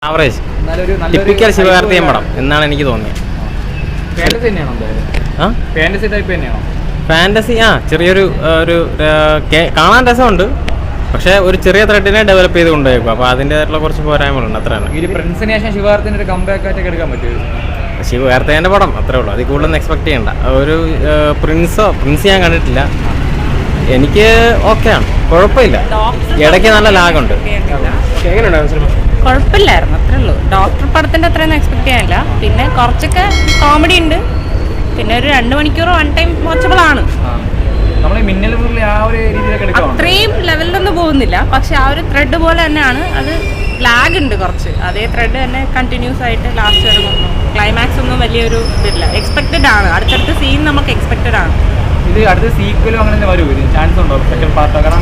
Average typical Sivakarthikeyan പടം എന്നാണ് എനിക്ക് തോന്നിയത്. ഫാന്റസി ചെറിയൊരു കാണാൻ രസമുണ്ട്, പക്ഷെ ഒരു ചെറിയ ത്രെഡിനെ ഡെവലപ്പ് ചെയ്ത് കൊണ്ടുപോയേക്കും. അപ്പോൾ അതിൻ്റെതായിട്ടുള്ള കുറച്ച് പോരായ്മകളുണ്ട്, അത്രയാണ്. ശിവകാർത്തികൻ്റെ പടം അത്രേ ഉള്ളൂ, അതിൽ കൂടുതലൊന്നും എക്സ്പെക്ട് ചെയ്യണ്ട. ഒരു പ്രിൻസ് ഞാൻ കണ്ടിട്ടില്ല, എനിക്ക് ഓക്കെയാണ്, കുഴപ്പമില്ല. ഇടയ്ക്ക് നല്ല ലാഗുണ്ട്. കുഴപ്പമില്ലായിരുന്നു, അത്രേ ഉള്ളൂ. ഡോക്ടർ പടത്തിന്റെ അത്രയൊന്നും എക്സ്പെക്ട് ചെയ്യാനില്ല. പിന്നെ കുറച്ചൊക്കെ കോമഡി ഉണ്ട്, പിന്നെ ഒരു 2 മണിക്കൂർ വൺ ടൈം വാച്ചബിൾ ആണ്. അത്രയും ലെവലിലൊന്നും പോകുന്നില്ല, പക്ഷെ ആ ഒരു ത്രെഡ് പോലെ തന്നെയാണ്. അത് ലാഗ് ഉണ്ട് കുറച്ച്, അതേ ത്രെഡ് തന്നെ കണ്ടിന്യൂസ് ആയിട്ട് ലാസ്റ്റ് വരെ വന്നു. ക്ലൈമാക്സ് ഒന്നും വലിയൊരു ഇതില്ല, എക്സ്പെക്റ്റഡ് ആണ്. അടുത്തടുത്ത സീൻ നമുക്ക് എക്സ്പെക്റ്റഡ് ആണ്. ഇത് അടുത്ത സീക്വലും അങ്ങനെ വരും, ചാൻസ് ഉണ്ടോ സെക്കൻഡ് പാർട്ട്? കാരണം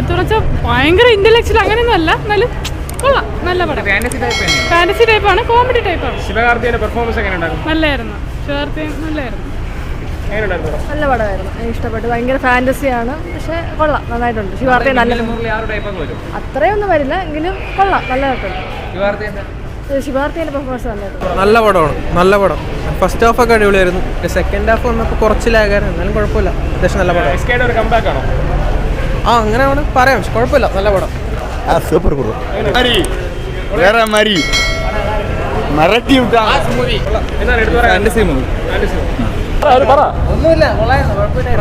എത്തുവെച്ചാൽ ഭയങ്കര ഇന്റലക്ച്വൽ അങ്ങനെയൊന്നും അല്ല, എന്നാലും കൊള്ളാം, നല്ല പടം. ഫാന്റസി ടൈപ്പാണ്, കോമഡി ടൈപ്പാണ്. ശിവകാർത്തികന്റെ പെർഫോമൻസ് എങ്ങനെ ഉണ്ടായിരുന്നു? നല്ലായിരുന്നു, ശിവകാർത്തികൻ നല്ലായിരുന്നു. നല്ല പടമായിരുന്നു, എനിക്ക് ഇഷ്ടപ്പെട്ടു. ഭയങ്കര ഫാന്റസിയാണ്, പക്ഷെ കൊള്ളാം, നന്നായിട്ടുണ്ട്. ശിവകാർത്തികൻ നല്ല അത്രയൊന്നും വരില്ല, എങ്കിലും കൊള്ളാം, നല്ലതായിട്ടുണ്ട്. ശിവകാർത്തികന്റെ പെർഫോമൻസ് നല്ലതായിരുന്നു. നല്ല പടമാണ്, നല്ല പടം. ഫസ്റ്റ് ഹാഫ് ഒക്കെ അടിപൊളിയായിരുന്നു, സെക്കൻഡ് ഹാഫ് വന്നപ്പോൾ കുറച്ച് ലാഗായിരുന്നു, എന്നാലും കുഴപ്പമില്ല, അത്യാവശ്യം നല്ല പടം. അങ്ങനെ അവിടെ പറയാം, കുഴപ്പമില്ല, നല്ല പടം. സൂപ്പർ ഒന്നുമില്ല, കൊള്ളായിരുന്നു, കുഴപ്പമില്ല.